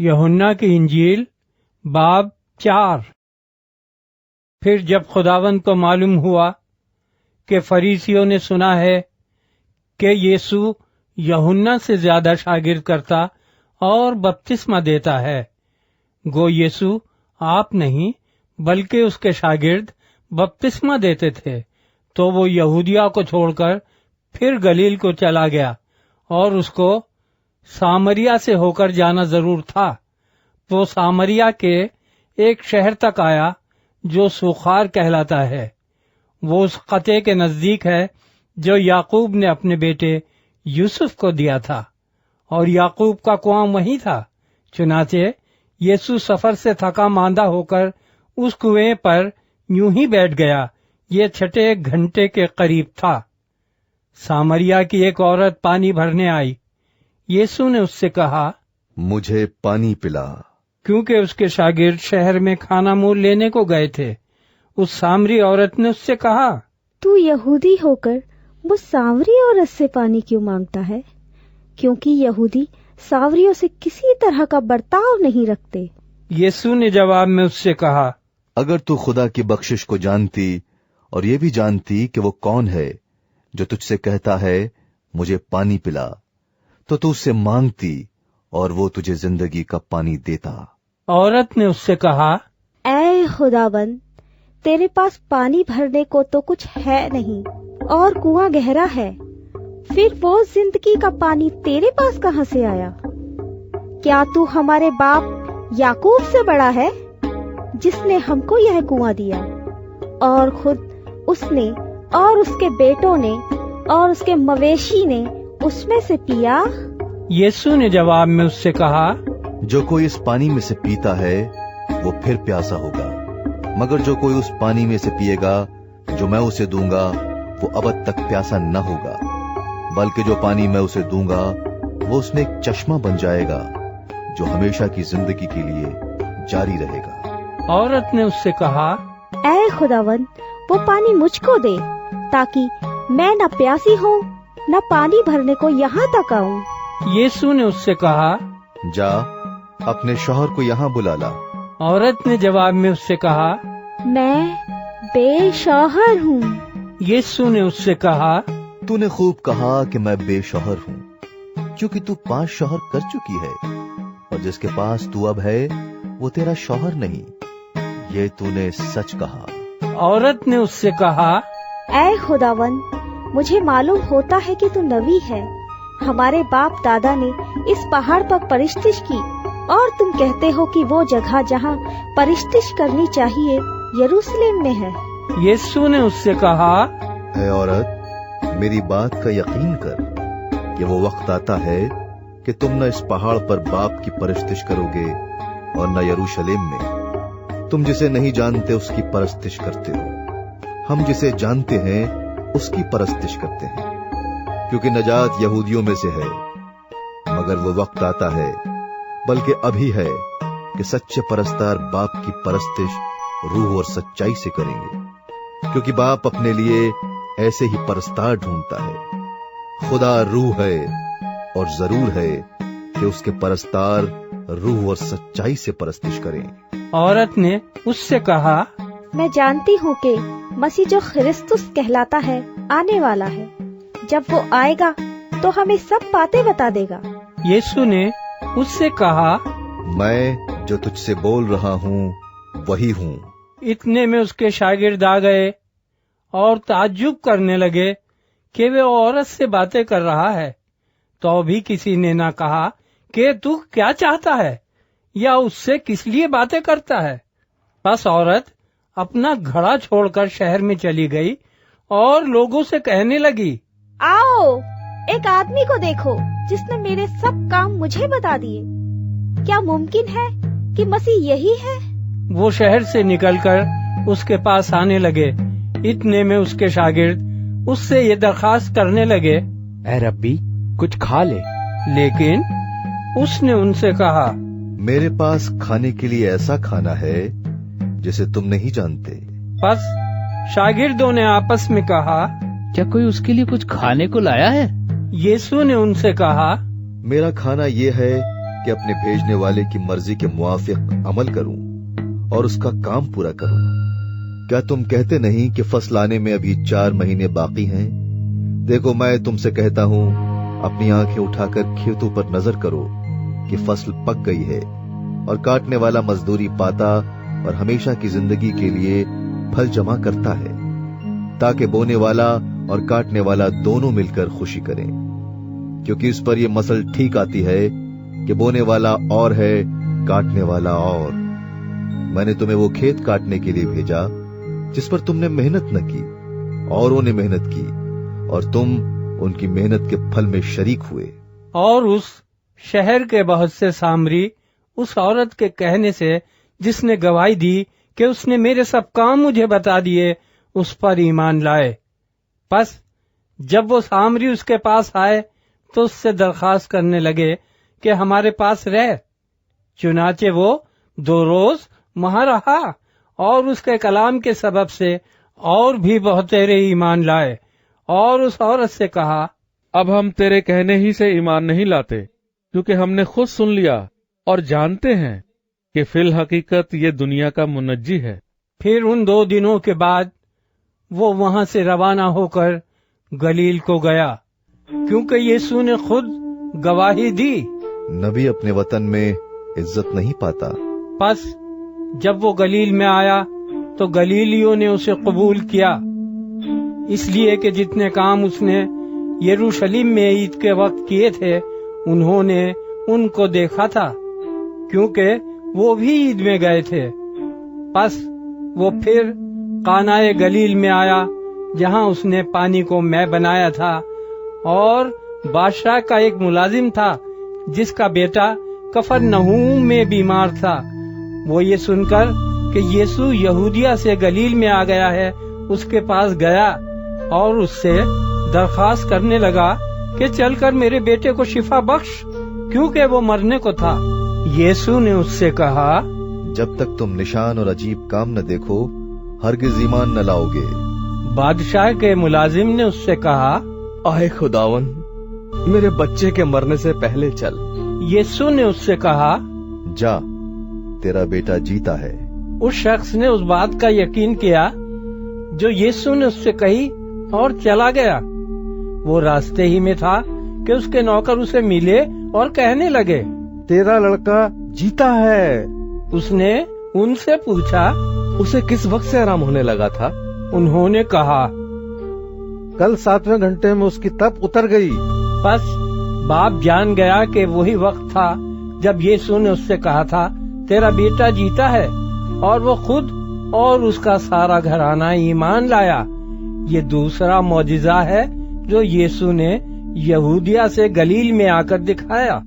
यूहन्ना की इंजील बाब 4। फिर जब खुदावंद को मालूम हुआ कि फरीसियों ने सुना है कि यीशु यूहन्ना से ज्यादा शागिर्द करता और बपतिस्मा देता है, गो यीशु आप नहीं बल्कि उसके शागिर्द बपतिस्मा देते थे, तो वो यहूदिया को छोड़कर फिर गलील को चला गया और उसको सामरिया से होकर जाना जरूर था। वो सामरिया के एक शहर तक आया जो सुखार कहलाता है। वो उस कते के नजदीक है जो याकूब ने अपने बेटे यूसुफ को दिया था, और याकूब का कुआं वहीं था। चुनाचे यीशु सफर से थका मांदा होकर उस कुएं पर यूं ही बैठ गया। ये 6 घंटे के करीब था। सामरिया की एक औरत पानी भरने आई। यीशु ने उससे कहा, मुझे पानी पिला। क्योंकि उसके शागिर्द शहर में खाना मूल लेने को गए थे। उस सामरी औरत ने उससे कहा, तू यहूदी होकर मुझ सावरी औरत से पानी क्यों मांगता है? क्योंकि यहूदी सावरियों से किसी तरह का बर्ताव नहीं रखते। यीशु ने जवाब में उससे कहा, अगर तू खुदा की बख्शिश को जानती और ये भी जानती कि वो कौन है जो तुझसे कहता है मुझे पानी पिला, तो तू उससे मांगती और वो तुझे जिंदगी का पानी देता। औरत ने उससे कहा, ऐ खुदाबंद, तेरे पास पानी भरने को तो कुछ है नहीं और कुआं गहरा है, फिर वो जिंदगी का पानी तेरे पास कहाँ से आया? क्या तू हमारे बाप याकूब से बड़ा है, जिसने हमको यह कुआं दिया, और खुद उसने और उसके बेटों ने और उसके मवेशी ने उसमें से पिया? यीशु ने जवाब में उससे कहा, जो कोई इस पानी में से पीता है वो फिर प्यासा होगा, मगर जो कोई उस पानी में से पिएगा जो मैं उसे दूंगा वो अबद तक प्यासा न होगा, बल्कि जो पानी मैं उसे दूंगा वो उसमें एक चश्मा बन जाएगा जो हमेशा की जिंदगी के लिए जारी रहेगा। औरत ने उससे कहा, ऐ खुदावंद, वो पानी मुझको दे, ताकि मैं न प्यासी हूँ न पानी भरने को यहाँ तक आऊँ। यीशु ने उससे कहा, जा अपने शौहर को यहाँ बुला ला। औरत ने जवाब में उससे कहा, मैं बेशौहर हूँ। यीशु ने उससे कहा, तूने खूब कहा कि मैं बेशौहर हूँ, क्योंकि तू 5 शौहर कर चुकी है, और जिसके पास तू अब है वो तेरा शौहर नहीं। ये तूने सच कहा। औरत ने उससे कहा, ऐ खुदावंद, मुझे मालूम होता है कि तू नबी है। हमारे बाप दादा ने इस पहाड़ पर परिश्तिश की, और तुम कहते हो कि वो जगह जहाँ परिश्तिश करनी चाहिए यरूशलेम में है। यीशु ने उससे कहा, ऐ औरत, मेरी बात का यकीन कर कि वो वक्त आता है कि तुम न इस पहाड़ पर बाप की परस्तिश करोगे और न यरूशलेम में। तुम जिसे नहीं जानते उसकी परस्तिश करते हो, हम जिसे जानते हैं उसकी परस्तिश करते हैं, क्योंकि नजात यहूदियों में से है। मगर वो वक्त आता है, बल्कि अभी है, कि सच्चे परस्तार बाप की परस्तिश रूह और सच्चाई से करेंगे, क्योंकि बाप अपने लिए ऐसे ही परस्तार ढूंढता है। खुदा रूह है, और जरूर है कि उसके परस्तार रूह और सच्चाई से परस्तिश करें। औरत ने उससे कहा, मैं जानती हूँ कि मसीह जो ख्रिस्तुस कहलाता है आने वाला है। जब वो आएगा तो हमें सब बातें बता देगा। यीशु ने उससे कहा, मैं जो तुझसे बोल रहा हूँ वही हूँ। इतने में उसके शागिर्द आ गए और ताज्जुब करने लगे कि वे औरत से बातें कर रहा है। तो भी किसी ने ना कहा कि तू क्या चाहता है या उससे किस लिए बातें करता है। बस औरत अपना घड़ा छोड़कर शहर में चली गई और लोगों से कहने लगी, आओ, एक आदमी को देखो जिसने मेरे सब काम मुझे बता दिए। क्या मुमकिन है कि मसीह यही है? वो शहर से निकलकर उसके पास आने लगे। इतने में उसके शागिर्द उससे ये दरखास्त करने लगे, ऐ रब्बी, कुछ खा ले। लेकिन उसने उनसे कहा, मेरे पास खाने के लिए ऐसा खाना है जिसे तुम नहीं जानते। बस शागिर्दों ने आपस में कहा, क्या कोई उसके लिए कुछ खाने को लाया है? यीशु ने उनसे कहा, मेरा खाना ये है کہ اپنے بھیجنے والے کی مرضی کے موافق عمل کروں اور اس کا کام پورا کروں؟ کیا تم کہتے نہیں کہ فصل آنے میں ابھی 4 مہینے باقی ہیں؟ دیکھو میں تم سے کہتا ہوں، اپنی آنکھیں اٹھا کر کھیتوں پر نظر کرو کہ فصل پک گئی ہے، اور کاٹنے والا مزدوری پاتا اور ہمیشہ کی زندگی کے لیے پھل جمع کرتا ہے، تاکہ بونے والا اور کاٹنے والا دونوں مل کر خوشی کریں۔ کیونکہ اس پر یہ مثل ٹھیک آتی ہے کہ بونے والا اور ہے، کاٹنے والا اور۔ میں نے تمہیں وہ کھیت کاٹنے کے لیے بھیجا جس پر تم نے محنت نہ کی، اوروں نے محنت کی، اور تم ان کی محنت کے پھل میں شریک ہوئے۔ اور اس شہر کے بہت سے سامری اس عورت کے کہنے سے جس نے گواہی دی کہ اس نے میرے سب کام مجھے بتا دیے، اس پر ایمان لائے۔ پس جب وہ سامری اس کے پاس آئے تو اس سے درخواست کرنے لگے کہ ہمارے پاس رہ۔ چنانچہ وہ 2 روز وہاں رہا، اور اس کے کلام کے سبب سے اور بھی بہترے ایمان لائے، اور اس عورت سے کہا، اب ہم تیرے کہنے ہی سے ایمان نہیں لاتے، کیونکہ ہم نے خود سن لیا اور جانتے ہیں کہ فی الحقیقت یہ دنیا کا منجی ہے۔ پھر ان 2 دنوں کے بعد وہ وہاں سے روانہ ہو کر گلیل کو گیا، کیونکہ یسوع نے خود گواہی دی، نبی اپنے وطن میں عزت نہیں پاتا۔ پس جب وہ گلیل میں آیا تو گلیلیوں نے اسے قبول کیا، اس لیے کہ جتنے کام اس نے یروشلم میں عید کے وقت کیے تھے انہوں نے ان کو دیکھا تھا، کیونکہ وہ بھی عید میں گئے تھے۔ پس وہ پھر قانائے گلیل میں آیا، جہاں اس نے پانی کو مے بنایا تھا، اور بادشاہ کا ایک ملازم تھا جس کا بیٹا کفرنہوم میں بیمار تھا۔ وہ یہ سن کر کہ یسوع یہودیہ سے گلیل میں آ گیا ہے اس کے پاس گیا، اور اس سے درخواست کرنے لگا کہ چل کر میرے بیٹے کو شفا بخش، کیونکہ وہ مرنے کو تھا۔ یسوع نے اس سے کہا، جب تک تم نشان اور عجیب کام نہ دیکھو ہرگز ایمان نہ لاؤ گے۔ بادشاہ کے ملازم نے اس سے کہا، آئے خداون، میرے بچے کے مرنے سے پہلے چل۔ یسوع نے اس سے کہا، جا، تیرا بیٹا جیتا ہے۔ اس شخص نے اس بات کا یقین کیا جو یسوع نے اس سے کہی اور چلا گیا۔ وہ راستے ہی میں تھا کہ اس کے نوکر اسے ملے اور کہنے لگے، تیرا لڑکا جیتا ہے۔ اس نے ان سے پوچھا، اسے کس وقت سے آرام ہونے لگا تھا؟ انہوں نے کہا، کل 7ویں گھنٹے میں اس کی تپ اتر گئی۔ بس باپ جان گیا کہ وہی وقت تھا جب یسوع نے اس سے کہا تھا، تیرا بیٹا جیتا ہے، اور وہ خود اور اس کا سارا گھرانہ ایمان لایا۔ یہ دوسرا معجزہ ہے جو یسوع نے یہودیہ سے گلیل میں آ کر دکھایا۔